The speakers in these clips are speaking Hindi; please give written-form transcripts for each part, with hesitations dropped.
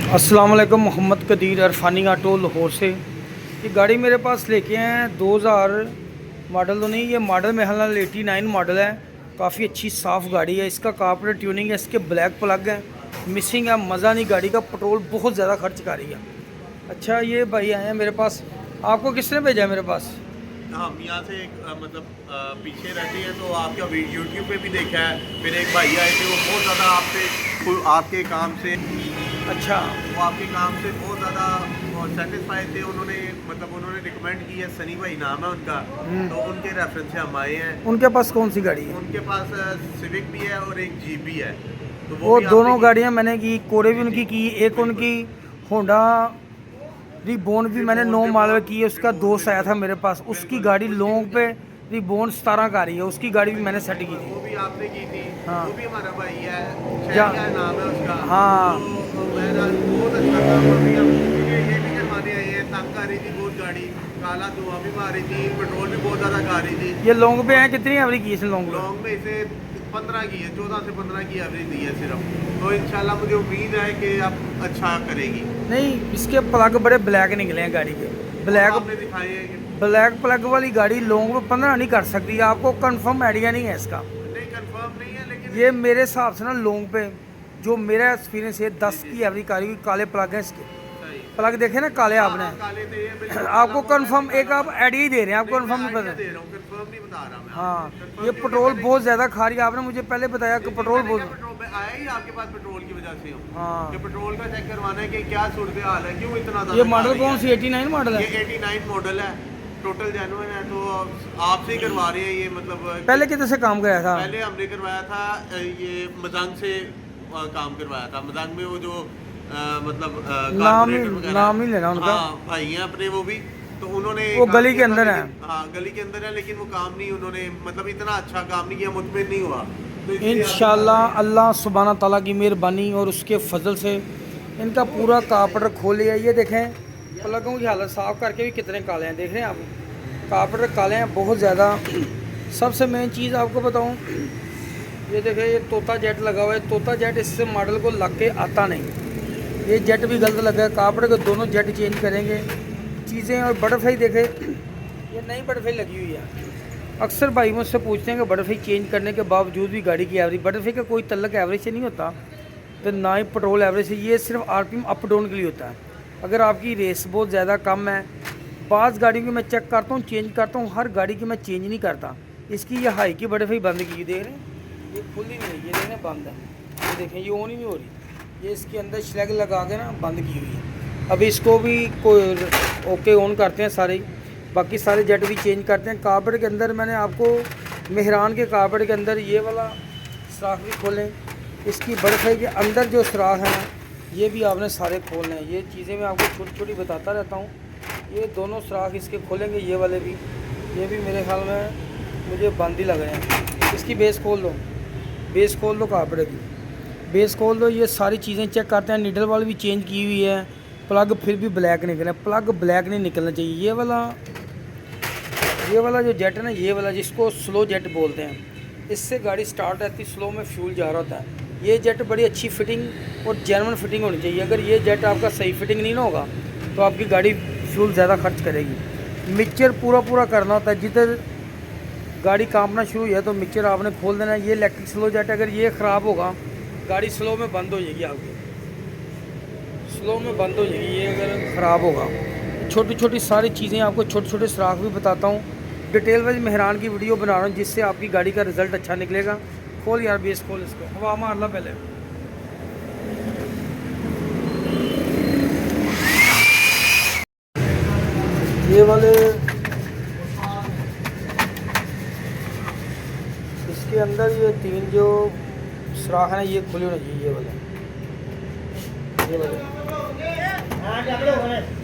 अस्सलाम वालेकुम। मोहम्मद कदीर अरफानी ऑटो लाहौर से। ये गाड़ी मेरे पास लेके हैं 2000 मॉडल तो नहीं, ये मॉडल में हाल 89 मॉडल है। काफ़ी अच्छी साफ़ गाड़ी है। इसका कार्पोरेट ट्यूनिंग है, इसके ब्लैक प्लग हैं, मिसिंग है, मज़ा नहीं गाड़ी का। पेट्रोल बहुत ज़्यादा खर्च कर रही है। अच्छा, ये भाई आए हैं मेरे पास। आपको किसने भेजा है मेरे पास? हम यहाँ से पीछे रहते हैं तो आपका यूट्यूब पे भी देखा है। फिर एक भाई आए थे, वो बहुत ज़्यादा आपके काम से अच्छा, वो आपके काम से बहुत ज़्यादा सेटिस्फाई थे। उन्होंने रिकमेंड की है, सनी भाई नाम है उनका। तो उनके रेफरेंस से हम आए हैं। उनके पास कौन सी गाड़ी है? उनके पास सिविक भी है और एक जीप भी है। तो वो भी दोनों गाड़ियाँ मैंने की, कोरे भी उनकी की। एक उनकी होंडा रिबोन भी मैंने 9 मॉडल की है। उसका दोस्त आया था मेरे पास, उसकी गाड़ी लॉन्ग पे रिबोन 17 का रही है, उसकी गाड़ी भी मैंने सेट की थी। वो भी आपने की थी। हाँ, वो भी हमारा भाई है, क्या नाम है उसका। हाँ, तो बहरहाल बहुत अच्छा काम अभी हम ये भी करवाने आए हैं। तंग आ रही थी बहुत गाड़ी, काला धुआं भी मार रही थी, पेट्रोल भी बहुत ज़्यादा खा रही थी। ये लॉन्ग पे है। कितनी एवरेज की है लॉन्ग पे? लॉन्ग में इसे 15 की है, 14 से 15 की एवरेज दी है सिर्फ। तो इंशाल्लाह मुझे उम्मीद है कि आप अच्छा करेगी। नहीं, इसके प्लग बड़े ब्लैक निकले हैं गाड़ी के। ब्लैक आपने दिखाई है कि ब्लैक प्लग वाली गाड़ी लॉन्ग पे 15 नहीं कर सकती। आपको कंफर्म आइडिया नहीं है इसका। नहीं, कंफर्म नहीं है, लेकिन ये मेरे हिसाब से ना लॉन्ग पे जो मेरा एक्सपीरियंस है 10 की एवरेज कारी। काले प्लग हैं इसके। सही। प्लग देखे ना काले आपने। हाँ, काले थे ये बिल्कुल। आपको कंफर्म, एक आप आइडिया ही दे रहे हैं, आपको कंफर्म नहीं पता। दे रहा हूँ, कंफर्म नहीं बता रहा मैं। हाँ, Confirm ये नहीं पेट्रोल बता बहुत ज़्यादा खा रही है। आपने मुझे पहले बताया कि पेट्रोल मैंने क्या बहुत। पेट्रोल में आया ही आपके पास पेट्रोल की वजह से हूँ हाँ, कि पेट्रोल का चेक करवाना है कि क्या सूरत हाल है, क्यों इतना ये ज़्यादा मॉडल खा रही कौन है। सी 89 मॉडल है? ये 89 मॉडल है, टोटल जेन्युइन है। तो आपसे ही करवा रहे हैं ये, मतलब पहले कितने से काम कराया था? पहले हमने करवाया था ये मजांग से काम करवाया था। मजांग में वो जो कारपोरेटर वगैरह, नाम ही लेना उनका। हाँ भाई हैं अपने, वो भी। तो उन्होंने वो काम गली के किया था, अंदर है। हाँ गली के अंदर है, लेकिन वो काम नहीं, उन्होंने मतलब इतना अच्छा काम नहीं किया, मुतमिन नहीं हुआ। तो इसलिए इंशाल्लाह अल्लाह सुब्हाना ताला की मेहरबानी और उसके फजल से इनका पूरा कार्पेटर खोले है। ये देखें, प्लगों की हालत साफ़ करके भी कितने काले हैं, देख रहे हैं आप। कार्पेटर काले हैं बहुत ज़्यादा। सबसे मेन चीज़ आपको बताऊं, ये देखें, ये तोता जेट लगा हुआ है। तोता जेट इससे मॉडल को लग के आता नहीं। ये जेट भी गलत लगा है। कार्पेटर के दोनों जेट चेंज करेंगे चीज़ें। और बटरफ्लाई देखें, ये नई बटरफ्लाई लगी हुई है। अक्सर भाई मुझसे पूछते हैं कि बटरफ्लाई चेंज करने के बावजूद भी गाड़ी की एवरेज, बटरफ्लाई का कोई तल्लक एवरेज से नहीं होता, तो ना ही पेट्रोल एवरेज से। ये सिर्फ आरपीएम अप डाउन के लिए होता है। अगर आपकी रेस बहुत ज़्यादा कम है, बाज़ गाड़ियों की मैं चेक करता हूँ, चेंज करता हूँ, हर गाड़ी की मैं चेंज नहीं करता। इसकी ये हाई की बटरफ्लाई बंद की, देख रहे हैं, ये खुल ही नहीं रही, ये देख रहे हैं बंद है। ये देखें, ये ऑन ही नहीं हो रही। ये इसके अंदर स्लैग लगा के ना बंद की हुई है। अभी इसको भी कोई ओके ऑन करते हैं सारे, बाकी सारे जेट भी चेंज करते हैं। कार्पेट के अंदर मैंने आपको मेहरान के कार्पेट के अंदर ये वाला सुराख भी खोलें। इसकी बर्फ़ के अंदर जो सुराख है ना, ये भी आपने सारे खोलने हैं। ये चीज़ें मैं आपको छोटी छोटी बताता रहता हूँ। ये दोनों सुराख इसके खोलेंगे, ये वाले भी। ये भी मेरे ख्याल में मुझे बंद ही लग रहे हैं। इसकी बेस खोल दो, बेस खोल दो, कार्पेट की बेस खोल दो। ये सारी चीज़ें चेक करते हैं। नीडल वाल भी चेंज की हुई है। प्लग फिर भी ब्लैक निकले, प्लग ब्लैक नहीं निकलना चाहिए। ये वाला जो जेट है ना, ये वाला जिसको स्लो जेट बोलते हैं, इससे गाड़ी स्टार्ट रहती, स्लो में फ्यूल जा रहा होता है। ये जेट बड़ी अच्छी फिटिंग और जेन्युइन फिटिंग होनी चाहिए। अगर ये जेट आपका सही फिटिंग नहीं ना होगा तो आपकी गाड़ी फ्यूल ज़्यादा खर्च करेगी। मिक्सचर पूरा करना होता है। जिधर गाड़ी कांपना शुरू हुई है तो मिक्सचर आपने खोल देना है। ये इलेक्ट्रिक स्लो जेट, अगर ये ख़राब होगा गाड़ी स्लो में बंद हो जाएगी, आपकी स्लो में बंद हो जाएगी ये अगर ख़राब होगा। छोटी छोटी सारी चीज़ें आपको, छोटे छोटे सुराख भी बताता हूँ। डिटेल वाइज मेहरान की वीडियो बना रहा हूँ जिससे आपकी गाड़ी का रिज़ल्ट अच्छा निकलेगा। खोल यार बेस खोल, इसको हवा मार ला पहले। ये वाले इसके अंदर ये 3 जो सुराख है ना, ये खुले होने चाहिए।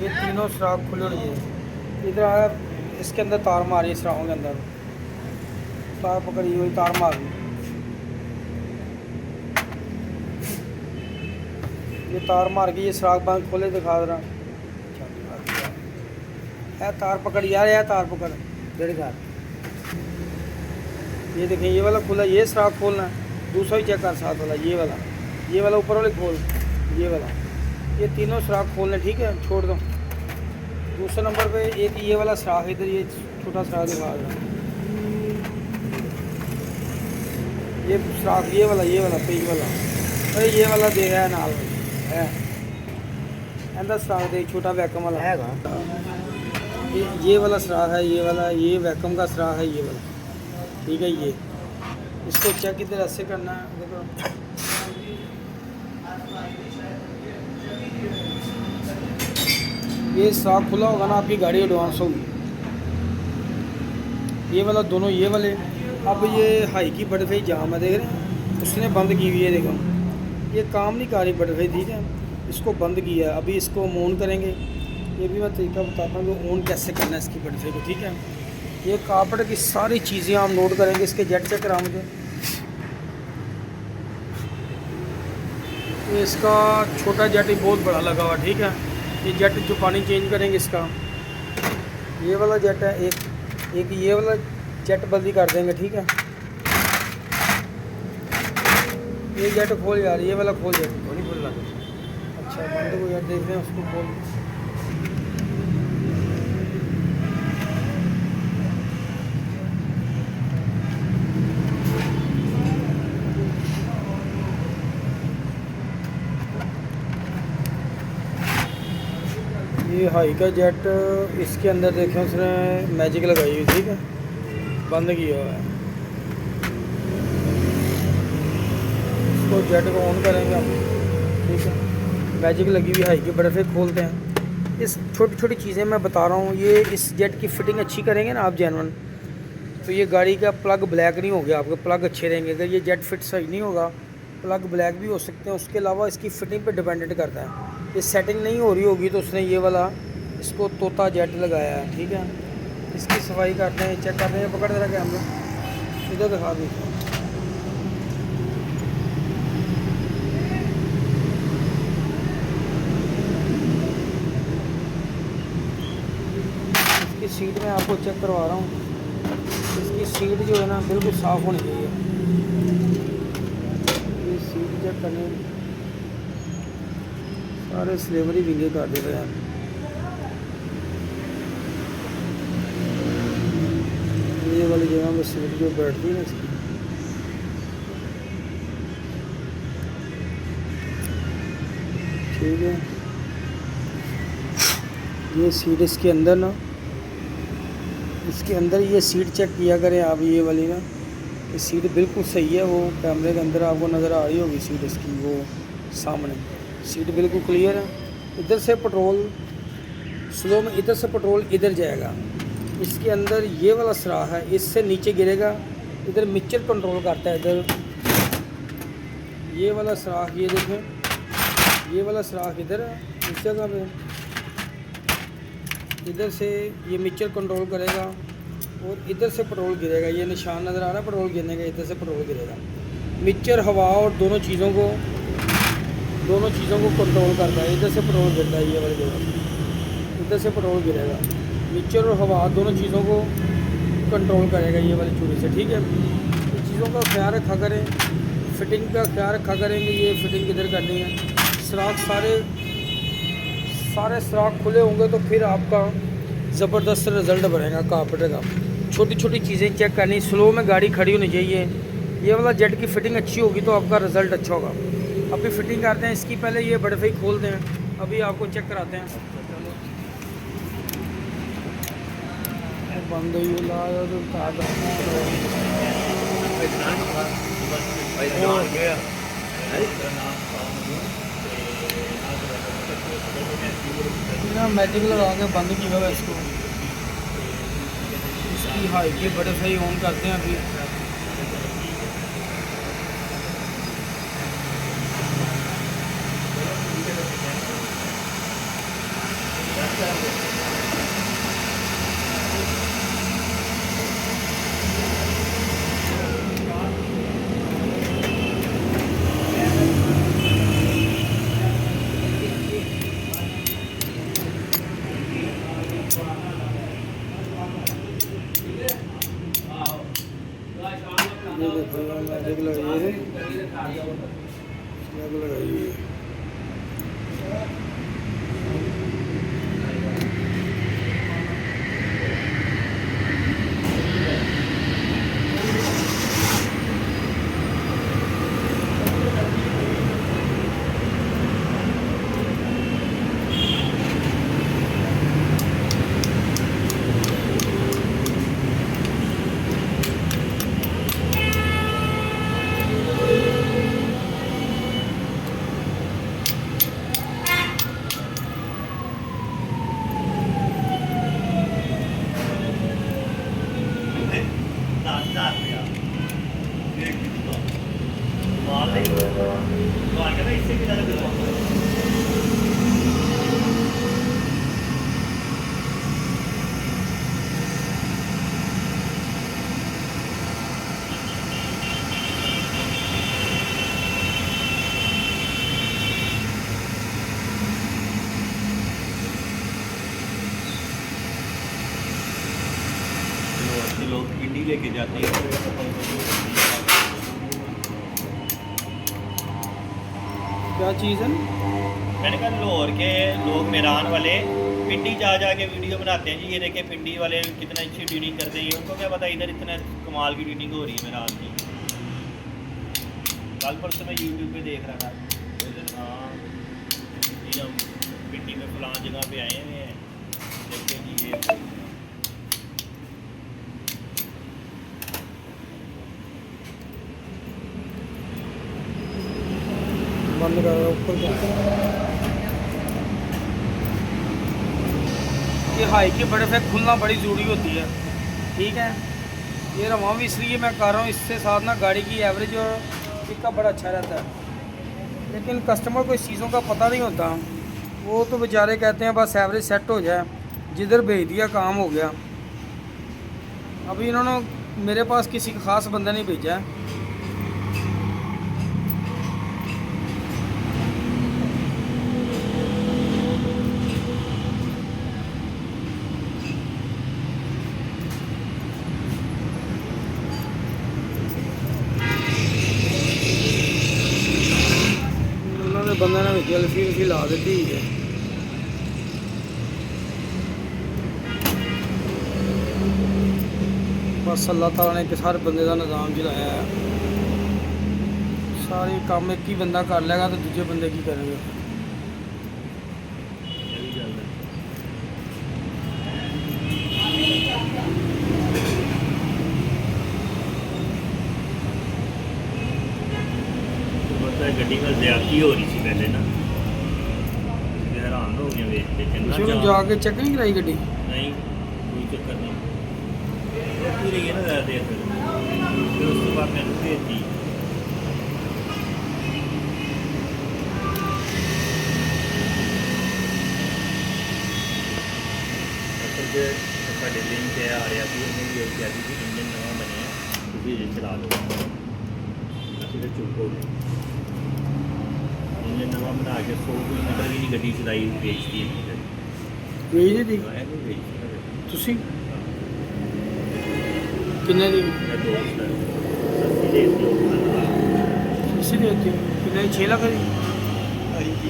ये तीनों सुराख खुले होने चाहिए। इधर आया, इसके अंदर तार मारी है, सुराखों के अंदर तार पकड़ी हुई, तार मार दी। ये तार मार के ये सुराख बंद खोले, दिखा रहा है। तार पकड़ यार, है तार पकड़ डेढ़ घर। ये देखें, ये वाला खुला, ये सुराख खोलना है। दूसरा ही चेक कर, साथ वाला, ये वाला ऊपर वाले खोल, ये वाला ये तीनों सुराख खोलने, ठीक है, छोड़ दो। दूसरे नंबर पे एक ये वाला सुराख, इधर ये छोटा सुराख दिखा रहा है, ये सुराख, ये वाला पेज वाला, अरे ये वाला दे रहा है नाल है, ऐसा सुराख दे, छोटा वैक्यूम वाला है। ये वाला सुराख है, ये वाला, ये वैक्यूम का सुराख है, ये वाला, ठीक है। ये इसको चेक इधर ऐसे करना है, देखो ये सुराख खुला होगा ना, आपकी गाड़ी एडवांस होगी। ये वाला दोनों, ये वाले। अब ये हाई की बटरफ्लाई जाम है, देख रहे हैं, उसने बंद की हुई है, देखो ये काम नहीं कर रही बटरफ्लाई, ठीक है, इसको बंद किया है। अभी इसको हम ऑन करेंगे, ये भी मैं तरीका बताता हूँ कि ऑन कैसे करना है इसकी बटरफ्लाई को, ठीक है। ये कार्पेट की सारी चीज़ें हम नोट करेंगे। इसके जेट चेक करा मुझे, ये इसका छोटा जेट ही बहुत बड़ा लगा हुआ, ठीक है। ये जेट जो पानी चेंज करेंगे इसका, ये वाला जेट है, एक ये वाला जेट बदली कर देंगे, ठीक है। ये जेट खोल यार, ये वाला खोल, जेट नहीं खोल रहा, अच्छा बंद को यार, देख रहे हैं उसको खोल। ये हाई का जेट, इसके अंदर देखें उसने मैजिक लगाई हुई, ठीक है, बंद किया हुआ है। इसको जेट को ऑन करेंगे हम, ठीक है, मैजिक लगी हुई हाई की बटरफ्लाई खोलते हैं। इस छोटी छोटी चीज़ें मैं बता रहा हूँ, ये इस जेट की फ़िटिंग अच्छी करेंगे ना आप जेन्युइन, तो ये गाड़ी का प्लग ब्लैक नहीं हो गया, आपके प्लग अच्छे रहेंगे। अगर ये जेट फिट सही नहीं होगा, प्लग ब्लैक भी हो सकते हैं। उसके अलावा इसकी फ़िटिंग पे डिपेंडेंट करता है। ये सेटिंग नहीं हो रही होगी तो उसने ये वाला इसको तोता जेट लगाया है, ठीक है। इसकी सफाई करते हैं, चेक करते हैं, पकड़ रहा कैमरा, इधर दिखा दीजिए। इसकी सीट में आपको चेक करवा रहा हूँ, इसकी सीट जो है ना बिल्कुल साफ़ होनी चाहिए। ये सीट चेक करने सारे स्लेवरी विंगे कर दे रहे हैं। ये वाली जगह में सीट जो बैठती है ना इसकी, ठीक है। ये सीट इसके अंदर ना, इसके अंदर ये सीट चेक किया करें आप, ये वाली ना, ये सीट बिल्कुल सही है। वो कैमरे के अंदर आपको नज़र आ रही होगी सीट इसकी, वो सामने सीट बिल्कुल क्लियर है। इधर से पेट्रोल स्लो में, इधर से पेट्रोल इधर जाएगा। इसके अंदर ये वाला सुराख है, इससे नीचे गिरेगा, इधर मिक्सचर कंट्रोल करता है। इधर ये वाला सुराख, ये देखें, ये वाला सुराख इधर है, इस जगह पे, इधर से ये मिक्सचर कंट्रोल करेगा और इधर से पेट्रोल गिरेगा। ये निशान नज़र आ रहा है पेट्रोल गिरने का, इधर से पेट्रोल गिरेगा। मिक्सचर, हवा और दोनों चीज़ों को कंट्रोल करता है। इधर से पेट्रोल गिरता है, ये वाली जगह, इधर से पेट्रोल गिरेगा। मिक्सचर और हवा दोनों चीज़ों को कंट्रोल करेगा ये वाली चूड़ी से, ठीक है। इन चीज़ों का ख्याल रखा करें, फिटिंग का ख्याल रखा करेंगे। ये फिटिंग किधर करनी है, सुराख सारे सुराख खुले होंगे तो फिर आपका ज़बरदस्त रिज़ल्ट बनेगा कारपेंटर का। छोटी छोटी चीज़ें चेक करनी, स्लो में गाड़ी खड़ी होनी चाहिए। ये वाला जेट की फ़िटिंग अच्छी होगी तो आपका रिज़ल्ट अच्छा होगा। अभी फिटिंग करते हैं इसकी, पहले ये बटरफ्लाई खोलते हैं, अभी आपको चेक कराते हैं। बंद ही मैजिक लगा के बंद किया हुआ इसको। इसकी हाई की बटरफ्लाई ऑन करते हैं अभी। भी लेके जाते हैं। क्या चीज़ है? मैंने कहा लाहौर के लोग मेरान वाले पिंडी जा के वीडियो बनाते हैं जी, ये देखें पिंडी वाले कितना अच्छी ट्यूनिंग करते हैं, उनको क्या पता इधर इतना कमाल की ट्यूनिंग हो रही है मेरान की। कल परसों मैं यूट्यूब पे देख रहा था, हाँ जी हम पिंडी में फलां जगह पे आए हुए हैं, देखें जी ये बंद कर ऊपर ये हाई की बर्फ़ है, खुलना बड़ी ज़रूरी होती है, ठीक है। ये रवा भी इसलिए मैं कर रहा हूँ, इससे साथ ना गाड़ी की एवरेज और पिकअप बड़ा अच्छा रहता है। लेकिन कस्टमर को इस चीज़ों का पता नहीं होता, वो तो बेचारे कहते हैं बस एवरेज सेट हो जाए, जिधर भेज दिया काम हो गया। अभी इन्होंने मेरे पास किसी ख़ास बंदा नहीं भेजा है। बंदे ने जल्दी ला दी है। बस अल्लाह ताला ने हर बंदे का निज़ाम चलाया है, सारे काम एक ही बंदा कर लेगा तो दूसरे बंदे की करेंगे। गड्डी में ज्यादती हो रही थी पहले ना, हैरान हो गया देख के। शुरू जाके चेक नहीं कराई गड्डी? नहीं कोई चक्कर नहीं, रुकी रही है ना ज़्यादा देर फिर उसके बाद मैंने भेज दी। साढ़े दिन से आ रहा थी, उन्हें भी एक कहती थी इंजन नवा बने तुझे ये चला लो, असं तो चुप हो गए। इंजन नवा बना के 100 किलोमीटर की गड्डी चलाई बेचती है, भेज दी बेचती ਤੁਸੀਂ ਕਿੰਨੇ ਦੀ ਇਸੇ ਦੀ ਹੋਤੀ ਕਿੰਨੇ 6 ਲੱਖ ਦੀ?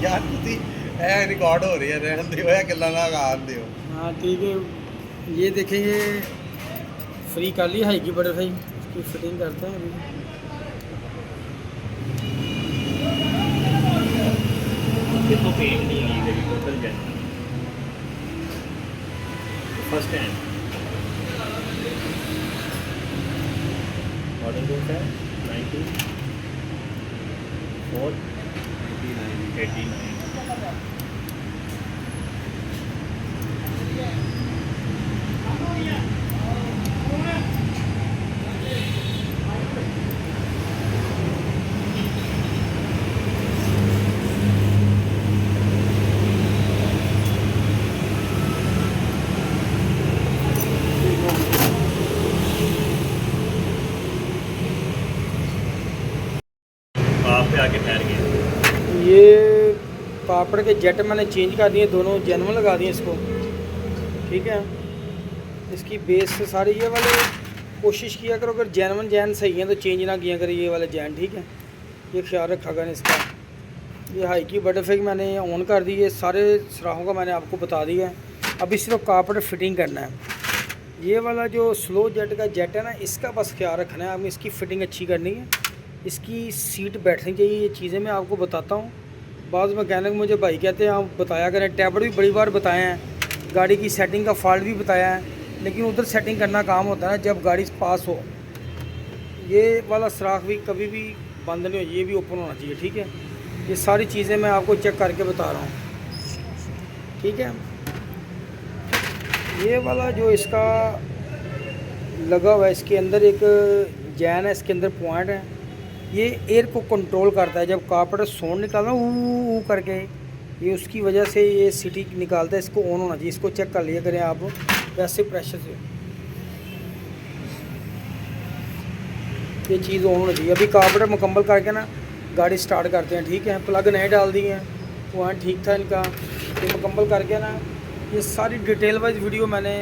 यार ਤੁਸੀਂ ਇਹ ਰਿਕਾਰਡ ਹੋ ਰਹੀ ਹੈ, ਰਹਿਣ ਦਿਓ ਇਹ ਗੱਲਾਂ ਨਾ ਕਰਨ ਦਿਓ। हाँ ठीक है, ये देखें ये फ्री कर ली हाई की बटरफ्लाई, इसकी फिटिंग करते हैं अभी। देखो पेंट नहीं हुई मेरी total Jain first hand model कौन सा है? 89 आप पे आके ठहर गए। ये पापड़ के जेट मैंने चेंज कर दिए, दोनों जेनवन लगा दिए इसको, ठीक है। इसकी बेस से सारी ये वाले कोशिश किया करो, अगर जेनवन जैन सही है तो चेंज ना किया करो ये वाले जैन, ठीक है। ये ख्याल रखा करें इसका। ये हाई की बटरफ्लाई मैंने ऑन कर दी है, सारे सराहों का मैंने आपको बता दिया है। अभी सिर्फ कापड़ फिटिंग करना है। ये वाला जो स्लो जेट का जेट है ना, इसका बस ख्याल रखना है, हमें इसकी फ़िटिंग अच्छी करनी है, इसकी सीट बैठनी चाहिए, ये चीज़ें मैं आपको बताता हूँ। बाद मैकेनिक मुझे भाई कहते हैं आप बताया करें, टैबलेट भी बड़ी बार बताए हैं, गाड़ी की सेटिंग का फॉल्ट भी बताया है, लेकिन उधर सेटिंग करना काम होता है जब गाड़ी पास हो। ये वाला सुराख भी कभी भी बंद नहीं हो, ये भी ओपन होना चाहिए, ठीक है। ये सारी चीज़ें मैं आपको चेक करके बता रहा हूँ, ठीक है। ये वाला जो इसका लगा हुआ है, इसके अंदर एक जैन है, इसके अंदर पॉइंट है, ये एयर को कंट्रोल करता है। जब कार्पेट साउंड निकालना ऊ करके, ये उसकी वजह से ये सीटी निकालता है, इसको ऑन होना चाहिए। इसको चेक कर लिया करें आप वैसे प्रेशर से, ये चीज़ ऑन होनी चाहिए। अभी कार्पेट मुकम्मल करके ना गाड़ी स्टार्ट करते हैं, ठीक है। प्लग नए डाल दिए हैं, पॉइंट ठीक था इनका, ये मुकम्मल करके ना ये सारी डिटेल वाइज वीडियो मैंने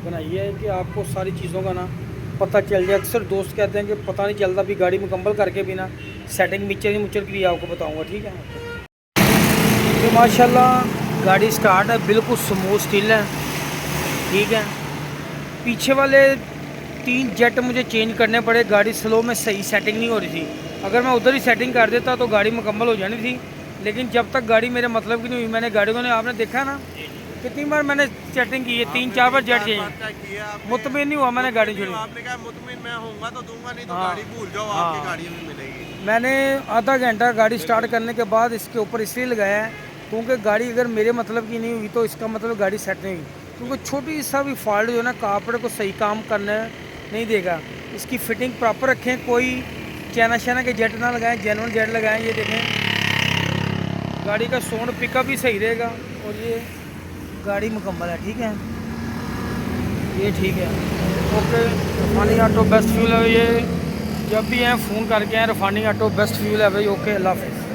बनाई है कि आपको सारी चीज़ों का ना पता चल जाए। अक्सर दोस्त कहते हैं कि पता नहीं चलता, अभी गाड़ी मुकम्मल करके भी ना सेटिंग मिक्सर के लिए आपको बताऊंगा, ठीक है। तो माशाल्लाह गाड़ी स्टार्ट है, बिल्कुल स्मूथ स्टिल है, ठीक है। पीछे वाले 3 जेट मुझे चेंज करने पड़े, गाड़ी स्लो में सही सेटिंग नहीं हो रही थी। अगर मैं उधर ही सेटिंग कर देता तो गाड़ी मुकम्मल हो जानी थी, लेकिन जब तक गाड़ी मेरे मतलब की नहीं हुई, मैंने गाड़ी को ने आपने देखा ना कितनी बार मैंने सेटिंग की है, 3-4 बार जेट चेंज, मुतमिन नहीं हुआ मैंने गाड़ी छोड़ी। आपने कहा मुतमिन मैं होऊंगा तो दूंगा, नहीं तो हाँ। गाड़ी भूल जाओ, हाँ। आपकी गाड़ी में मिलेगी। मैंने आधा घंटा गाड़ी स्टार्ट करने के बाद इसके ऊपर इसलिए लगाया है क्योंकि गाड़ी अगर मेरे मतलब की नहीं हुई तो इसका मतलब गाड़ी सेट नहीं हुई, क्योंकि छोटी सा भी फॉल्ट जो है ना कापड़ को सही काम करने नहीं देगा। इसकी फिटिंग प्रॉपर रखें, कोई चैना शैना के जेट ना लगाएं, जेन्युइन जेट लगाएं। ये देखें गाड़ी का साउंड पिकअप भी सही रहेगा और ये गाड़ी मुकम्मल है, ठीक है, ये ठीक है। Okay, refining auto best fuel है। ये जब भी हैं फ़ोन करके हैं, रिफाइनिंग ऑटो बेस्ट फ्यूल है भाई। ओके, अल्लाह हाफ़िज़।